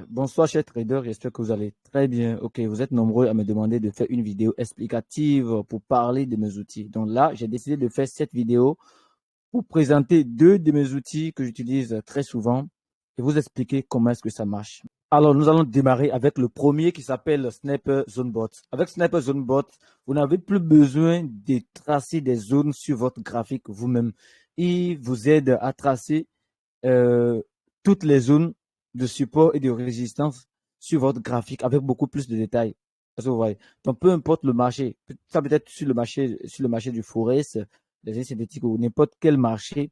Bonsoir, chers traders, j'espère que vous allez très bien. Ok, vous êtes nombreux à me demander de faire une vidéo explicative pour parler de mes outils. Donc là, j'ai décidé de faire cette vidéo pour présenter deux de mes outils que j'utilise très souvent et vous expliquer comment est-ce que ça marche. Alors, nous allons démarrer avec le premier qui s'appelle Sniper ZoneBot. Avec Sniper ZoneBot, vous n'avez plus besoin de tracer des zones sur votre graphique vous-même. Il vous aide à tracer toutes les zones de support et de résistance sur votre graphique avec beaucoup plus de détails. Vous voyez. Donc, peu importe le marché, ça peut être sur le marché du Forex, les synthétiques ou n'importe quel marché,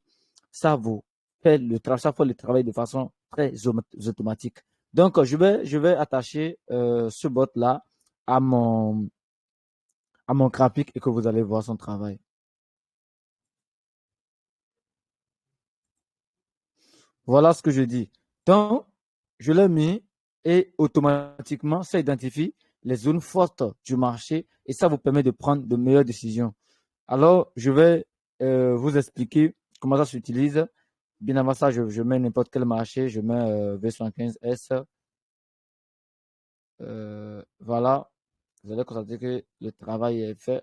ça vous fait ça fait le travail de façon très automatique. Donc, je vais attacher ce bot-là à mon graphique et que vous allez voir son travail. Voilà ce que je dis. Donc, je l'ai mis et automatiquement, ça identifie les zones fortes du marché et ça vous permet de prendre de meilleures décisions. Alors, je vais vous expliquer comment ça s'utilise. Bien avant ça, je mets n'importe quel marché, je mets V75S. Voilà, vous allez constater que le travail est fait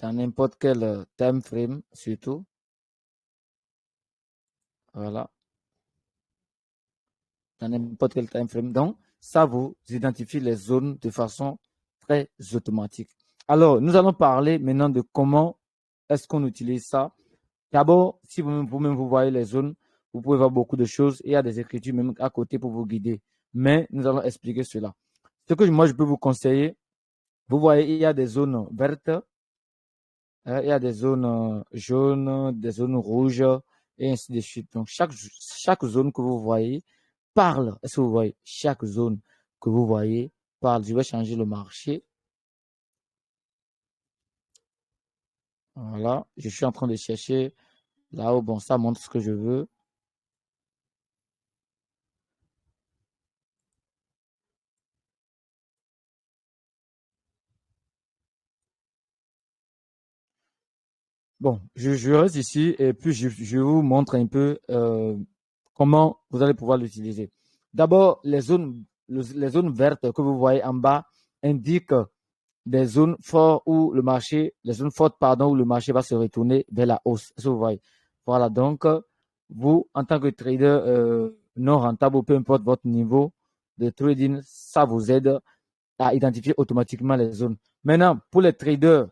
dans n'importe quel time frame, surtout. Voilà, dans n'importe quel time frame. Donc, ça vous identifie les zones de façon très automatique. Alors, nous allons parler maintenant de comment est-ce qu'on utilise ça. D'abord, si vous-même vous voyez les zones, vous pouvez voir beaucoup de choses. Il y a des écritures même à côté pour vous guider. Mais nous allons expliquer cela. Ce que moi, je peux vous conseiller, vous voyez, il y a des zones vertes, il y a des zones jaunes, des zones rouges, et ainsi de suite. Donc, chaque zone que vous voyez parle. Est-ce que vous voyez? Chaque zone que vous voyez parle. Je vais changer le marché. Voilà. Je suis en train de chercher là où, bon, ça montre ce que je veux. Bon, je reste ici et puis je vous montre un peu comment vous allez pouvoir l'utiliser. D'abord, les zones vertes que vous voyez en bas indiquent des zones fortes où le marché, les zones fortes, pardon, où le marché va se retourner vers la hausse. Est-ce que vous voyez? Voilà, donc, vous, en tant que trader non rentable, peu importe votre niveau de trading, ça vous aide à identifier automatiquement les zones. Maintenant, pour les traders,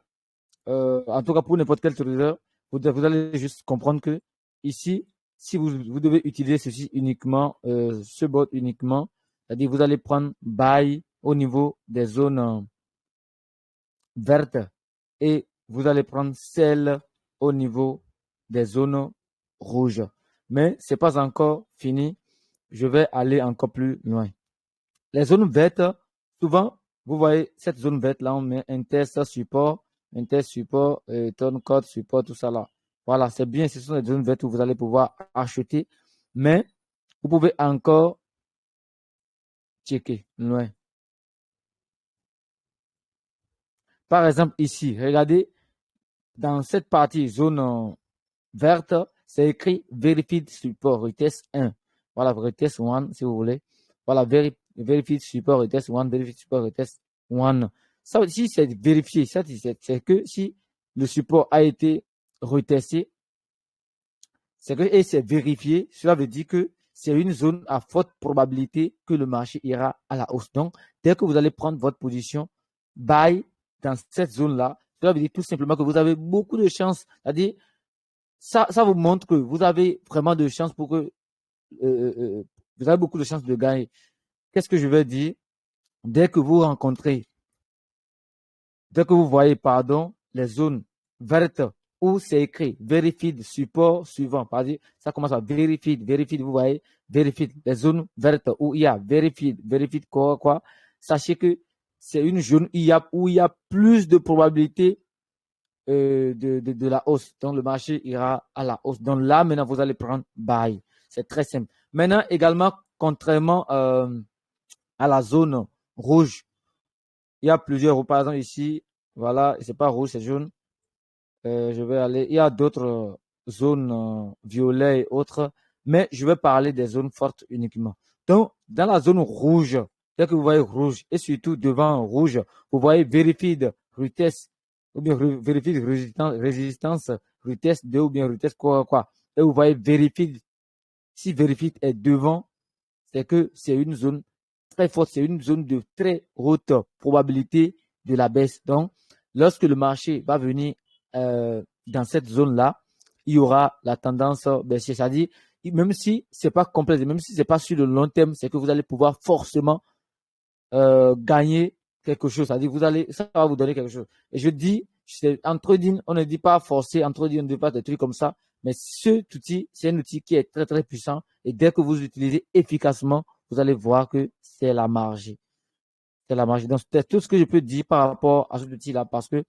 en tout cas pour n'importe quel trader, vous allez juste comprendre que ici, si vous devez utiliser ceci uniquement, ce bot uniquement, c'est-à-dire vous allez prendre buy au niveau des zones verte et vous allez prendre celle au niveau des zones rouges. Mais ce n'est pas encore fini. Je vais aller encore plus loin. Les zones vertes, souvent, vous voyez cette zone verte là, on met un test support, turn code support, tout ça là. Voilà, c'est bien, ce sont les zones vertes où vous allez pouvoir acheter, mais vous pouvez encore checker loin. Par exemple, ici, regardez, dans cette partie zone verte, c'est écrit Verified Support Retest 1. Voilà, Retest 1 si vous voulez. Voilà, Verified Support Retest 1, Verified Support Retest 1. Ça aussi, c'est vérifié. C'est que si le support a été retesté, et c'est vérifié, cela veut dire que c'est une zone à forte probabilité que le marché ira à la hausse. Donc, dès que vous allez prendre votre position, buy dans cette zone-là, cela veut dire tout simplement que vous avez beaucoup de chances. C'est-à-dire, ça vous montre que vous avez vraiment de chances pour que vous avez beaucoup de chances de gagner. Qu'est-ce que je veux dire? Dès que vous voyez, pardon, les zones vertes où c'est écrit Verified support suivant, ça commence à Verified, vous voyez, Verified, les zones vertes où il y a Verified quoi, sachez que c'est une zone où il y a plus de probabilité de la hausse. Donc, le marché ira à la hausse. Donc, là, maintenant, vous allez prendre buy. C'est très simple. Maintenant, également, contrairement à la zone rouge, il y a plusieurs. Par exemple, ici, voilà, c'est pas rouge, c'est jaune. Je vais aller. Il y a d'autres zones violettes et autres, mais je vais parler des zones fortes uniquement. Donc, dans la zone rouge, dès que vous voyez rouge, et surtout devant rouge, vous voyez Verified retest, ou bien Verified résistance, retest 2 ou bien retest quoi. Et vous voyez Verified. Si Verified est devant, c'est que c'est une zone très forte, c'est une zone de très haute probabilité de la baisse. Donc, lorsque le marché va venir dans cette zone-là, il y aura la tendance baissière. C'est-à-dire, même si c'est pas complet, même si c'est pas sur le long terme, c'est que vous allez pouvoir forcément gagner quelque chose. C'est-à-dire, ça va vous donner quelque chose. Et je dis, en trading, on ne dit pas forcer, en trading, on ne dit pas des trucs comme ça. Mais cet outil, c'est un outil qui est très, très puissant. Et dès que vous l'utilisez efficacement, vous allez voir que c'est la marge. C'est la marge. Donc, c'est tout ce que je peux dire par rapport à cet outil-là, parce que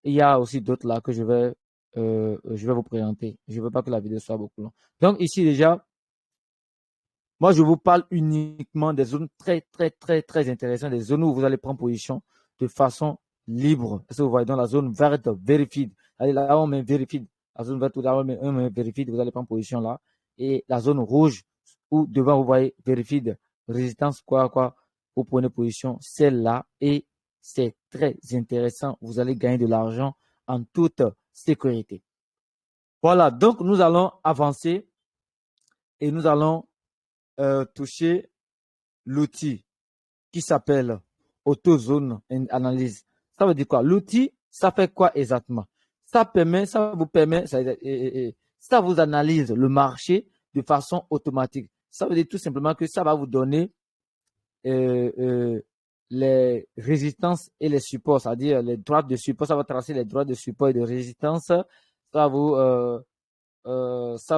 il y a aussi d'autres là que je vais vous présenter. Je ne veux pas que la vidéo soit beaucoup longue. Donc, ici, déjà, moi, je vous parle uniquement des zones très, très, très, très intéressantes, des zones où vous allez prendre position de façon libre. Est-ce que vous voyez dans la zone verte, verified. Allez, là, on met verified. La zone verte, là, on met verified. Vous allez prendre position là. Et la zone rouge, où devant, vous voyez verified, résistance, quoi. Vous prenez position, celle-là. Et c'est très intéressant. Vous allez gagner de l'argent en toute sécurité. Voilà. Donc, nous allons avancer et nous allons toucher l'outil qui s'appelle AutoZone Analyse. Ça veut dire quoi? L'outil, ça fait quoi exactement? Ça vous permet, ça vous analyse le marché de façon automatique. Ça veut dire tout simplement que ça va vous donner les résistances et les supports, c'est-à-dire les droites de support. Ça va tracer les droites de support et de résistance. Ça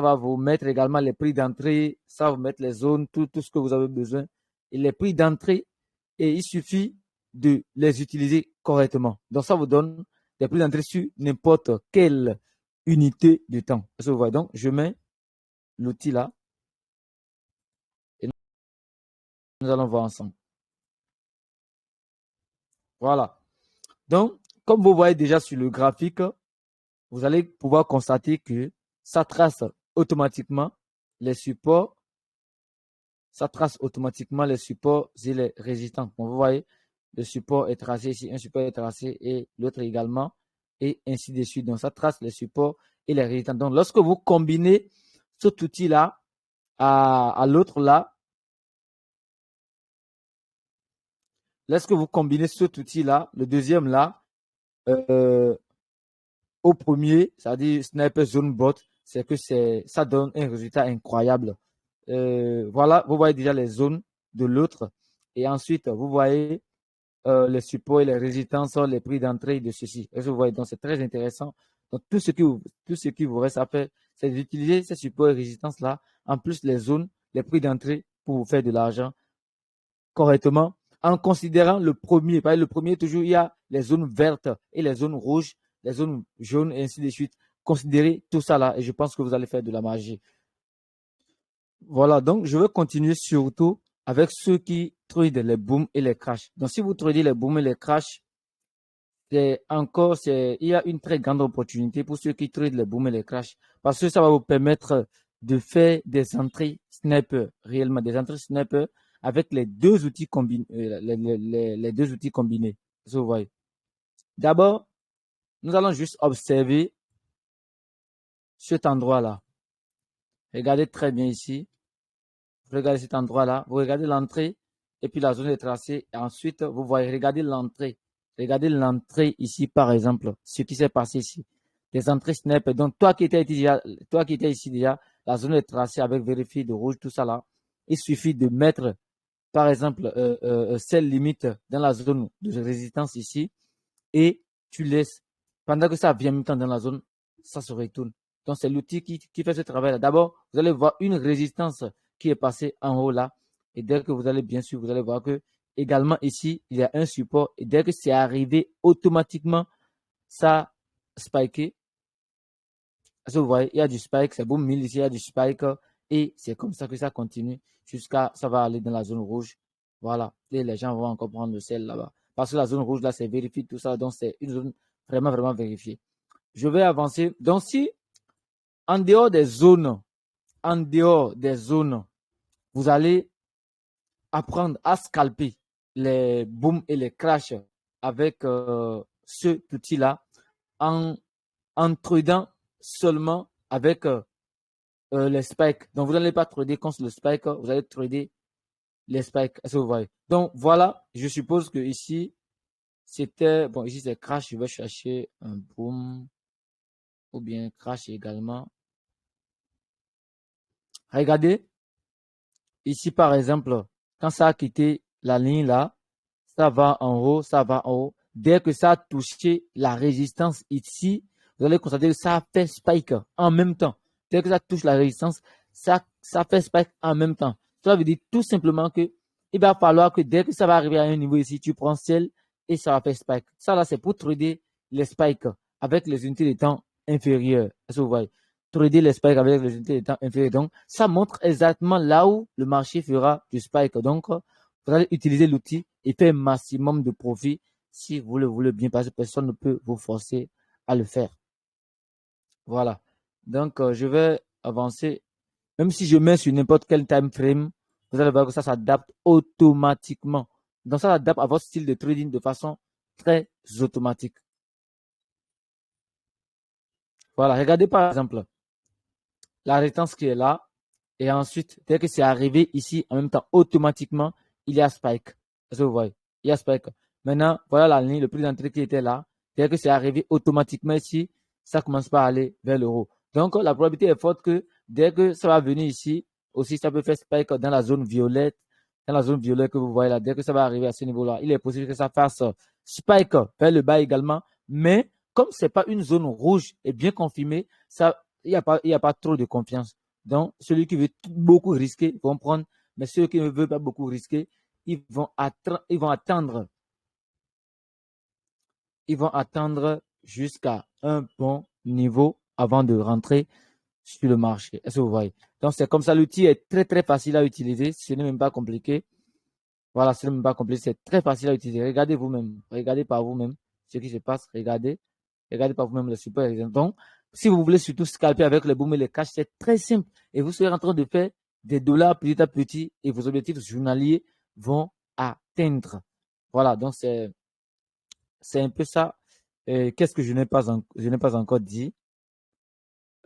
va vous mettre également les prix d'entrée, ça va vous mettre les zones, tout ce que vous avez besoin. Et les prix d'entrée, et il suffit de les utiliser correctement. Donc, ça vous donne des prix d'entrée sur n'importe quelle unité de temps. Est-ce que vous voyez? Donc, je mets l'outil là et nous allons voir ensemble. Voilà. Donc, comme vous voyez déjà sur le graphique, vous allez pouvoir constater que ça trace automatiquement les supports. Ça trace automatiquement les supports et les résistants. Vous voyez, le support est tracé ici, un support est tracé et l'autre également, et ainsi de suite. Donc, ça trace les supports et les résistants. Donc, lorsque vous combinez cet outil-là à l'autre là, lorsque vous combinez cet outil-là, le deuxième là, au premier, c'est-à-dire Sniper Zone Bot, c'est que ça donne un résultat incroyable. Voilà, vous voyez déjà les zones de l'autre. Et ensuite, vous voyez les supports et les résistances, les prix d'entrée de ceci. Et vous voyez, donc c'est très intéressant. Donc, tout ce qui vous reste à faire, c'est d'utiliser ces supports et résistances-là, en plus les zones, les prix d'entrée pour vous faire de l'argent correctement, en considérant le premier. Parce que le premier, toujours, il y a les zones vertes et les zones rouges, les zones jaunes, et ainsi de suite. Considérez tout ça là, et je pense que vous allez faire de la magie. Voilà, donc je vais continuer surtout avec ceux qui tradent les booms et les crashs. Donc, si vous tradez les booms et les crashs, il y a une très grande opportunité pour ceux qui tradent les booms et les crashs, parce que ça va vous permettre de faire des entrées sniper, réellement des entrées sniper avec les deux outils combinés, les deux outils combinés. Vous voyez. D'abord, nous allons juste observer cet endroit-là. Regardez très bien ici. Vous regardez cet endroit-là. Vous regardez l'entrée et puis la zone est tracée. Et ensuite, vous voyez, regardez l'entrée. Regardez l'entrée ici, par exemple, ce qui s'est passé ici. Les entrées snap. Donc, toi qui étais ici déjà, la zone est tracée avec vérifié de rouge, tout ça là. Il suffit de mettre, par exemple, celle limite dans la zone de résistance ici et tu laisses. Pendant que ça vient en même temps dans la zone, ça se retourne. Donc, c'est l'outil qui fait ce travail-là. D'abord, vous allez voir une résistance qui est passée en haut là. Et dès que vous allez, bien sûr, vous allez voir que également ici, il y a un support. Et dès que c'est arrivé, automatiquement, ça a spiké. Parce que vous voyez, il y a du spike, c'est boom 1000 ici, il y a du spike. Et c'est comme ça que ça continue jusqu'à, ça va aller dans la zone rouge. Voilà. Et les gens vont encore prendre le sel là-bas. Parce que la zone rouge là, c'est vérifié, tout ça. Donc, c'est une zone vraiment, vraiment vérifiée. Je vais avancer. Donc, si en dehors des zones, vous allez apprendre à scalper les booms et les crashs avec cet outil-là en tradant seulement avec les spikes. Donc, vous n'allez pas trader contre le spike, vous allez trader les spikes. Est-ce que vous voyez? Donc, voilà, je suppose que ici, c'était, bon, ici c'est crash, je vais chercher un boom ou bien crash également. Regardez, ici par exemple, quand ça a quitté la ligne là, ça va en haut, ça va en haut. Dès que ça a touché la résistance ici, vous allez constater que ça a fait spike en même temps. Dès que ça touche la résistance, ça fait spike en même temps. Cela veut dire tout simplement que il va falloir que dès que ça va arriver à un niveau ici, tu prends celle et ça va faire spike. Ça là, c'est pour trader les spikes avec les unités de temps inférieures. Est-ce que vous voyez? Trader les spikes avec les unités de temps inférieures. Donc, ça montre exactement là où le marché fera du spike. Donc, vous allez utiliser l'outil et faire un maximum de profit si vous le voulez bien, parce que personne ne peut vous forcer à le faire. Voilà. Donc, je vais avancer. Même si je mets sur n'importe quel time frame, vous allez voir que ça s'adapte automatiquement. Donc, ça s'adapte à votre style de trading de façon très automatique. Voilà. Regardez par exemple la résistance qui est là. Et ensuite, dès que c'est arrivé ici, en même temps, automatiquement, il y a spike. Est-ce que vous voyez? Il y a spike. Maintenant, voilà la ligne, le prix d'entrée qui était là. Dès que c'est arrivé automatiquement ici, ça commence pas à aller vers le haut. Donc, la probabilité est forte que dès que ça va venir ici, aussi, ça peut faire spike dans la zone violette. Dans la zone violette que vous voyez là, dès que ça va arriver à ce niveau-là, il est possible que ça fasse spike vers le bas également. Mais, comme c'est pas une zone rouge et bien confirmée, ça, il n'y a pas trop de confiance. Donc, celui qui veut beaucoup risquer vont prendre, mais ceux qui ne veulent pas beaucoup risquer, ils vont attendre jusqu'à un bon niveau avant de rentrer sur le marché. Est-ce que vous voyez? Donc, c'est comme ça. L'outil est très, très facile à utiliser. Ce n'est même pas compliqué. Voilà, ce n'est même pas compliqué. C'est très facile à utiliser. Regardez vous-même. Regardez par vous-même ce qui se passe. Regardez. Regardez par vous-même le super exemple. Donc, si vous voulez surtout scalper avec le boom et les cash, c'est très simple. Et vous serez en train de faire des dollars petit à petit et vos objectifs journaliers vont atteindre. Voilà, donc c'est un peu ça. Qu'est-ce que je n'ai pas encore dit?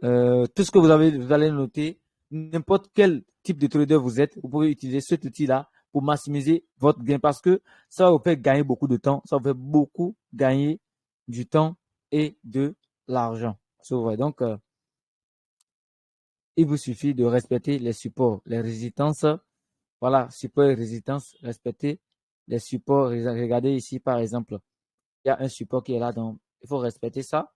Tout ce que vous allez noter, n'importe quel type de trader vous êtes, vous pouvez utiliser cet outil-là pour maximiser votre gain parce que ça va vous faire gagner beaucoup de temps, ça va vous faire beaucoup gagner du temps et de l'argent. Donc, il vous suffit de respecter les supports, les résistances. Voilà, support et résistance, respecter les supports. Regardez ici, par exemple, il y a un support qui est là, donc il faut respecter ça.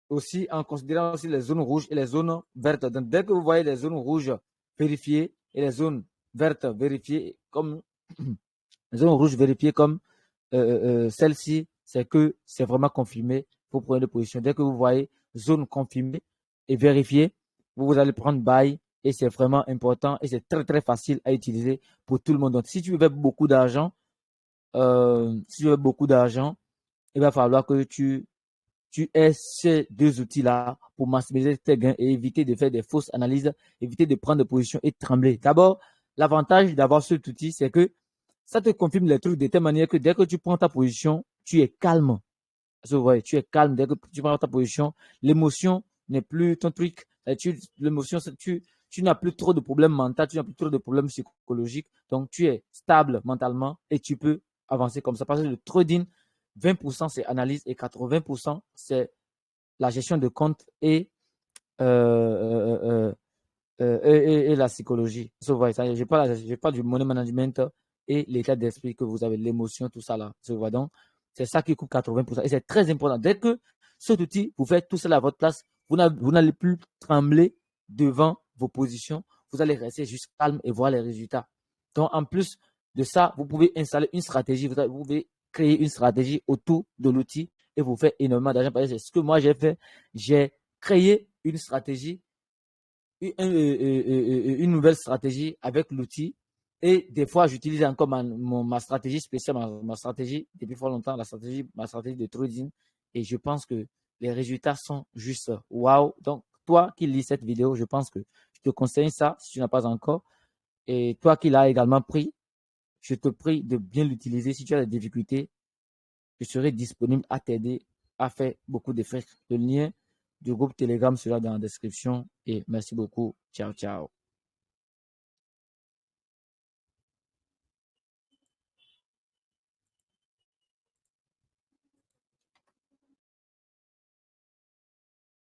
Aussi, en considérant aussi les zones rouges et les zones vertes. Donc, dès que vous voyez les zones rouges, vérifiées et les zones vertes vérifiées comme les zones rouges vérifiées comme celle-ci, c'est que c'est vraiment confirmé. Vous prenez de position. Dès que vous voyez zone confirmée et vérifiée, vous allez prendre buy et c'est vraiment important et c'est très très facile à utiliser pour tout le monde. Donc, si tu veux beaucoup d'argent, il va falloir que tu aies ces deux outils-là pour maximiser tes gains et éviter de faire des fausses analyses, éviter de prendre des positions et trembler. D'abord, l'avantage d'avoir cet outil, c'est que ça te confirme les trucs de telle manière que dès que tu prends ta position, tu es calme. Tu es calme dès que tu prends ta position. L'émotion n'est plus ton truc. L'émotion, tu n'as plus trop de problèmes mentaux, tu n'as plus trop de problèmes psychologiques. Donc, tu es stable mentalement et tu peux avancer comme ça. Parce que le trading, 20% c'est analyse et 80% c'est la gestion de compte et la psychologie. Je parle du money management et l'état d'esprit que vous avez, l'émotion, tout ça là. Donc, c'est ça qui coûte 80%. Et c'est très important. Dès que cet outil, vous faites tout cela à votre place, vous n'allez plus trembler devant vos positions. Vous allez rester juste calme et voir les résultats. Donc, en plus de ça, vous pouvez installer une stratégie. Vous pouvez créer une stratégie autour de l'outil et vous faire énormément d'argent. C'est ce que moi j'ai fait. J'ai créé une stratégie une nouvelle stratégie avec l'outil. Et des fois, j'utilise encore ma stratégie spéciale, ma stratégie depuis fort longtemps, ma stratégie de trading. Et je pense que les résultats sont juste waouh. Donc, toi qui lis cette vidéo, je pense que je te conseille ça si tu n'as pas encore. Et toi qui l'as également pris, Je te prie de bien l'utiliser. Si tu as des difficultés, je serai disponible à t'aider à faire beaucoup d'effets. Le lien du groupe Telegram sera dans la description et merci beaucoup. Ciao, ciao.